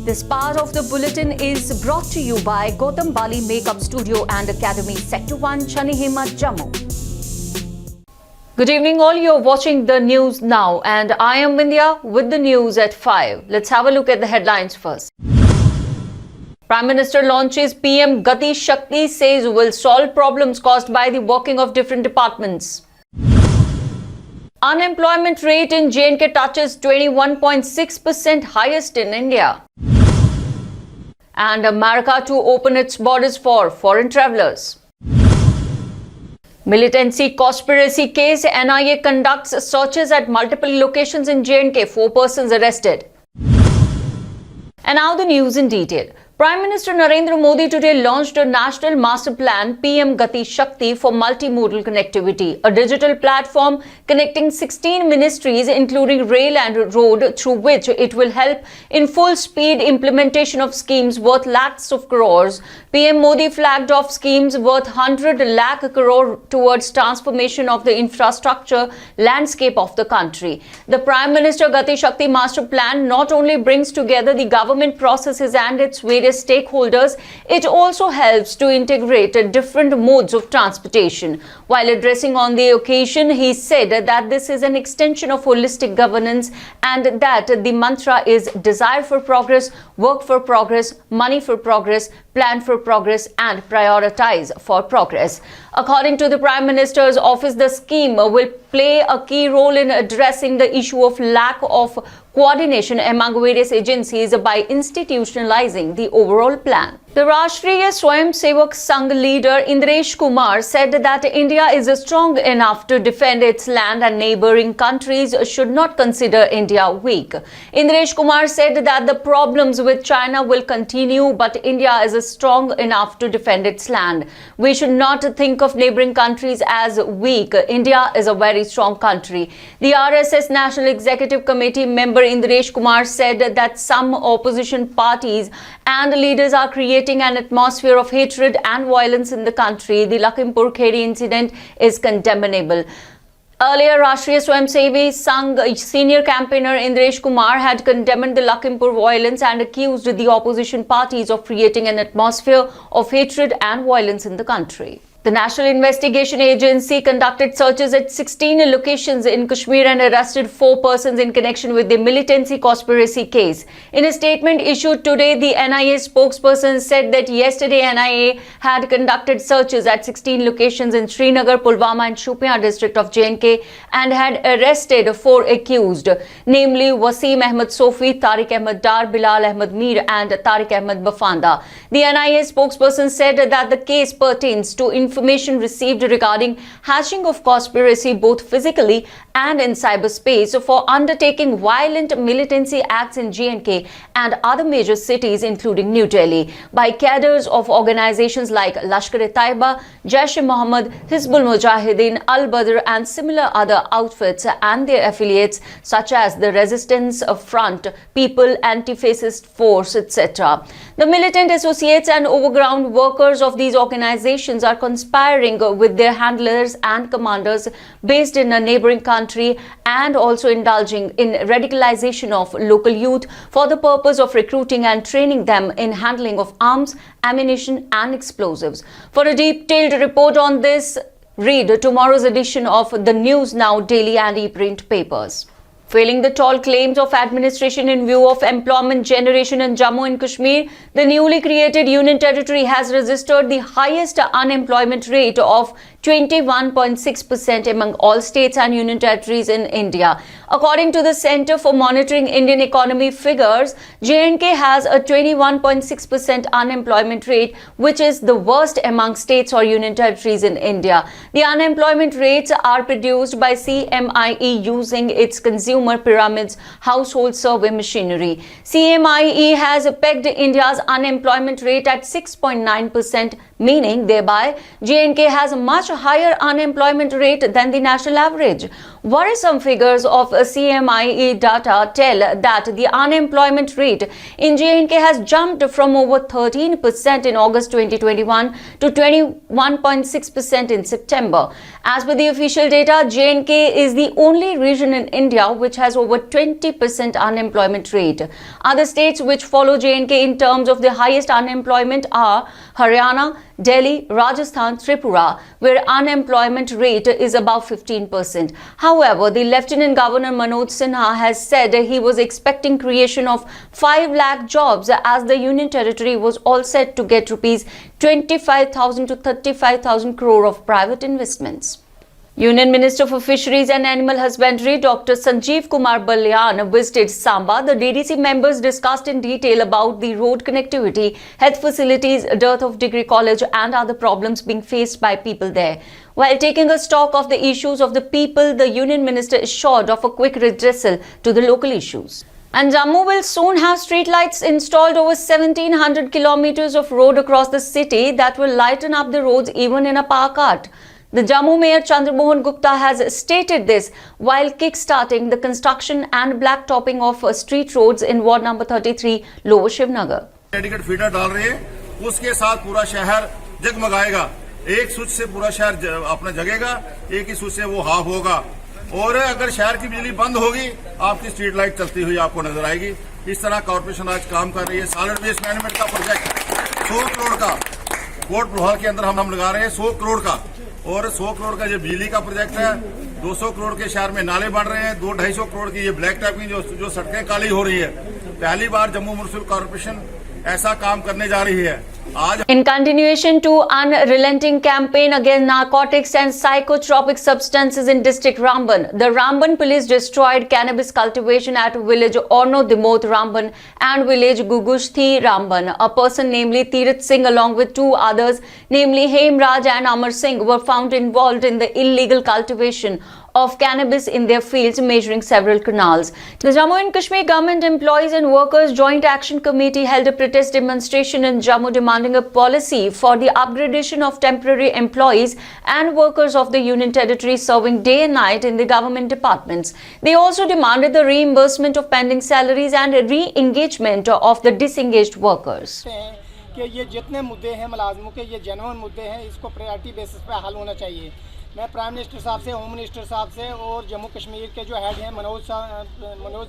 This part of the bulletin is brought to you by Gautam Bali Makeup Studio and Academy, Sector 1, Chanihima, Jammu. Good evening all, you're watching the news now and I am Vindhya with the news at 5. Let's have a look at the headlines first. Prime Minister launches PM Gati Shakti, says will solve problems caused by the working of different departments. Unemployment rate in J&K touches 21.6%, highest in India. And America to open its borders for foreign travellers. Militancy conspiracy case, NIA conducts searches at multiple locations in J&K, 4 persons arrested. And now the news in detail. Prime Minister Narendra Modi today launched a national master plan PM Gati Shakti for multimodal connectivity, a digital platform connecting 16 ministries including rail and road, through which it will help in full speed implementation of schemes worth lakhs of crores. PM Modi flagged off schemes worth 100 lakh crore towards transformation of the infrastructure landscape of the country. The Prime Minister Gati Shakti master plan not only brings together the government processes and its various stakeholders, it also helps to integrate different modes of transportation. While addressing on the occasion, he said that this is an extension of holistic governance and that the mantra is desire for progress, work for progress, money for progress, plan for progress and prioritize for progress. According to the Prime Minister's office, the scheme will play a key role in addressing the issue of lack of coordination among various agencies by institutionalizing the overall plan. The Rashtriya Swayamsevak Sangh leader Indresh Kumar said that India is strong enough to defend its land and neighboring countries should not consider India weak. Indresh Kumar said that the problems with China will continue, but India is strong enough to defend its land. We should not think of neighboring countries as weak. India is a very strong country. The RSS National Executive Committee member Indresh Kumar said that some opposition parties and leaders are creating an atmosphere of hatred and violence in the country. The Lakhimpur Kheri incident is condemnable. Earlier, Rashtriya Swayamsevak Sangh senior campaigner Indresh Kumar had condemned the Lakhimpur violence and accused the opposition parties of creating an atmosphere of hatred and violence in the country. The National Investigation Agency conducted searches at 16 locations in Kashmir and arrested 4 persons in connection with the militancy conspiracy case. In a statement issued today, the NIA spokesperson said that yesterday NIA had conducted searches at 16 locations in Srinagar, Pulwama and Shopian district of J&K and had arrested 4 accused, namely Wasim Ahmed Sofi, Tariq Ahmed Dar, Bilal Ahmed Mir and Tariq Ahmed Bafanda. The NIA spokesperson said that the case pertains to information received regarding hashing of conspiracy both physically and in cyberspace for undertaking violent militancy acts in J&K and other major cities including New Delhi by cadres of organizations like Lashkar-e-Taiba, Jaish-e-Mohammed, Hizbul Mujahideen, Al-Badr and similar other outfits and their affiliates such as the Resistance Front, People, Anti-Fascist Force, etc. The militant associates and overground workers of these organizations are conspiring with their handlers and commanders based in a neighboring country and also indulging in radicalization of local youth for the purpose of recruiting and training them in handling of arms, ammunition and explosives. For a detailed report on this, read tomorrow's edition of the News Now daily and e-print papers. Failing the tall claims of administration in view of employment generation in Jammu and Kashmir, the newly created Union Territory has registered the highest unemployment rate of 21.6% among all states and union territories in India. According to the Center for Monitoring Indian Economy figures, J&K has a 21.6% unemployment rate, which is the worst among states or union territories in India. The unemployment rates are produced by CMIE using its Consumer Pyramids household survey machinery. CMIE has pegged India's unemployment rate at 6.9%, meaning thereby J&K has a much higher unemployment rate than the national average. Worrisome figures of CMIE data tell that the unemployment rate in J&K has jumped from over 13% in August 2021 to 21.6% in September. As per the official data, J&K is the only region in India which has over 20% unemployment rate. Other states which follow J&K in terms of the highest unemployment are Haryana, Delhi, Rajasthan, Tripura, where unemployment rate is above 15%. However, the Lieutenant Governor Manoj Sinha has said he was expecting creation of 5 lakh jobs as the Union Territory was all set to get rupees 25,000 to 35,000 crore of private investments. Union Minister for Fisheries and Animal Husbandry Dr. Sanjeev Kumar Balyan visited Samba. The DDC members discussed in detail about the road connectivity, health facilities, dearth of degree college and other problems being faced by people there. While taking a stock of the issues of the people, the Union Minister assured of a quick redressal to the local issues. And Jammu will soon have streetlights installed over 1700 kilometers of road across the city that will lighten up the roads even in a power cut. The Jammu Mayor Chandramohan Gupta has stated this while kick-starting the construction and blacktopping of street roads in Ward number 33, Lower Shivnagar. Dedicate feeder डाल रहे हैं, उसके साथ पूरा शहर जगमगाएगा। एक switch से पूरा शहर अपना जगेगा, एक ही स्विच से वो हाफ होगा। और अगर शहर की बिजली बंद होगी, आपकी स्ट्रीट लाइट चलती हुई आपको नजर आएगी। इस तरह कॉर्पोरेशन आज काम कर रही है। सॉलिड वेस्ट मैनेजमेंट का प्रोजेक्ट 100 करोड़ का कोट प्रभाव के अंदर हम लगा रहे हैं 100 करोड़ का, और 100 करोड़ का ये बिजली का प्रोजेक्ट है। 200 करोड़ के शहर में नाले बन रहे हैं। 200-250 करोड़ की ये ब्लैक टॉपिंग जो सड़कें काली हो रही है। पहली बार जम्मू म्युनिसिपल कॉर्पोरेशन ऐसा काम करने जा रही है। In continuation to unrelenting campaign against narcotics and psychotropic substances in district Ramban, the Ramban police destroyed cannabis cultivation at village Orno Dimoth Ramban and village Gugushthi Ramban. A person namely Tirath Singh along with 2 others namely Hemraj and Amar Singh were found involved in the illegal cultivation of cannabis in their fields measuring several canals. The Jammu and Kashmir Government Employees and Workers Joint Action Committee held a protest demonstration in Jammu demanding a policy for the upgradation of temporary employees and workers of the Union Territory serving day and night in the government departments. They also demanded the reimbursement of pending salaries and re-engagement of the disengaged workers. कि ये जितने मुद्दे हैं मुलाजमों के, ये genuine मुद्दे हैं, इसको प्रायोरिटी बेसिस पे हल होना चाहिए। मैं प्राइम मिनिस्टर साहब से, होम मिनिस्टर साहब से और जम्मू कश्मीर के जो हेड हैं मनोज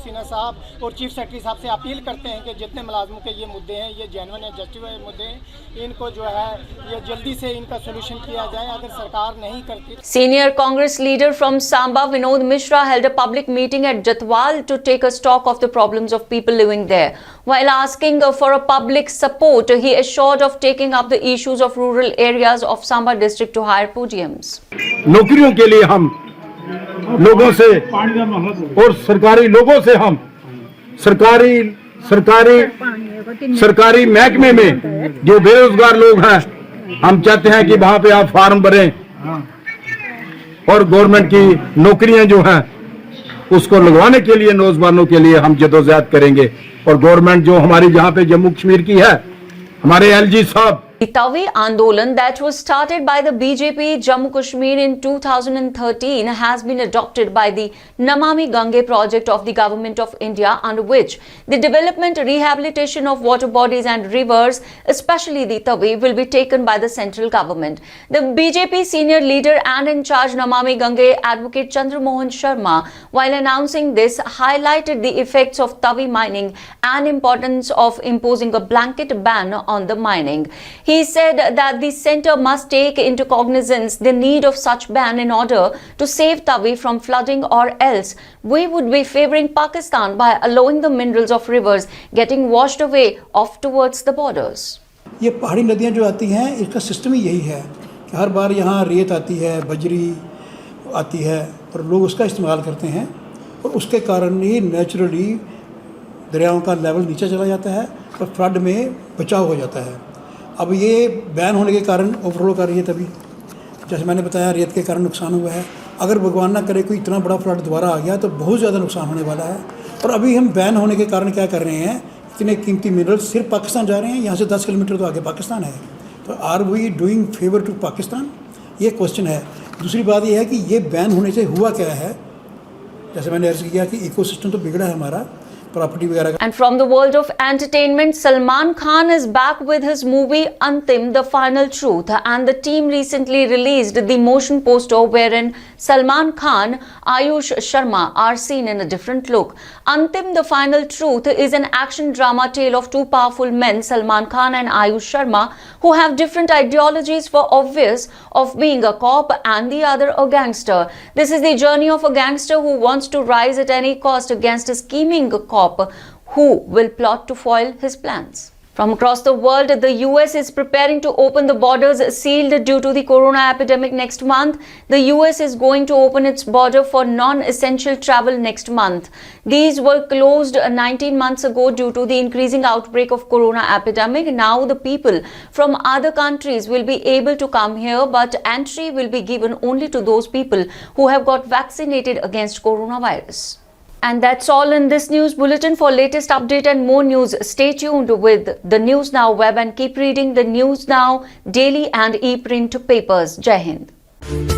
सिन्हा साहब और चीफ सेक्रेटरी साहब से अपील करते हैं कि जितने मुलाजमों के ये मुद्दे हैं, ये जेन्युइन है, जस्टिफाइड मुद्दे हैं, इनको जो है ये जल्दी से इनका सोल्यूशन किया जाए अगर सरकार नहीं करती। Senior Congress leader from Samba, Vinod Mishra, held a public meeting at Jatwal to take a stock of the problems of people living there. While asking for a public support, he assured of taking up the issues of rural areas of Samba district to higher podiums. नौकरियों के लिए हम लोगों से और सरकारी लोगों से हम सरकारी महकमे में जो बेरोजगार लोग हैं, हम चाहते हैं कि वहां पे आप फार्म भरें और गवर्नमेंट की नौकरियां जो हैं उसको लगवाने के लिए नौजवानों के लिए हम जदोजहद करेंगे। और गवर्नमेंट जो हमारी जहां पे जम्मू कश्मीर की है, हमारे एलजी साहब, The Tawi Andolan that was started by the BJP Jammu Kashmir in 2013 has been adopted by the Namami Gange project of the Government of India, under which the development, rehabilitation of water bodies and rivers, especially the Tawi, will be taken by the central government. The BJP senior leader and in charge Namami Gange advocate Chandramohan Sharma, while announcing this, highlighted the effects of Tawi mining and importance of imposing a blanket ban on the mining. He said that the centre must take into cognizance the need of such ban in order to save Tawi from flooding, or else we would be favouring Pakistan by allowing the minerals of rivers getting washed away off towards the borders. ये पहाड़ी नदियाँ जो आती हैं, इसका system ही यही है कि हर बार यहाँ रेत आती है, बजरी आती है और लोग उसका इस्तेमाल करते हैं, और उसके कारण ही नेचुरली दरियाओं का लेवल नीचे चला जाता है और फ्लड में बचाव हो जाता है। अब ये बैन होने के कारण ओवरफ्लो कर रही है, तभी जैसे मैंने बताया रेत के कारण नुकसान हुआ है। अगर भगवान ना करे कोई इतना बड़ा फ्लड दोबारा आ गया तो बहुत ज़्यादा नुकसान होने वाला है। और अभी हम बैन होने के कारण क्या कर रहे हैं, इतने कीमती मिनरल्स सिर्फ पाकिस्तान जा रहे हैं, यहाँ से 10 किलोमीटर तो आगे पाकिस्तान है। तो are we doing favour to Pakistan, ये क्वेश्चन है। दूसरी बात ये है कि ये बैन होने से हुआ क्या है, जैसे मैंने अर्ज किया कि इकोसिस्टम तो बिगड़ा है हमारा, प्रॉपर्टी वगैरह का। And from the world of entertainment, Salman Khan is back with his movie Antim, The Final Truth, and the team recently released the motion poster wherein Salman Khan, Ayush Sharma are seen in a different look. Antim, The Final Truth is an action drama tale of two powerful men, Salman Khan and Ayush Sharma, who have different ideologies for obvious of being a cop and the other a gangster. This is the journey of a gangster who wants to rise at any cost against a scheming cop who will plot to foil his plans. From across the world, the US is preparing to open the borders sealed due to the corona epidemic next month. The US is going to open its border for non-essential travel next month. These were closed 19 months ago due to the increasing outbreak of corona epidemic. Now the people from other countries will be able to come here, but entry will be given only to those people who have got vaccinated against coronavirus. And that's all in this news bulletin. For latest update and more news, stay tuned with the News Now web and keep reading the News Now daily and e-print papers. Jai Hind.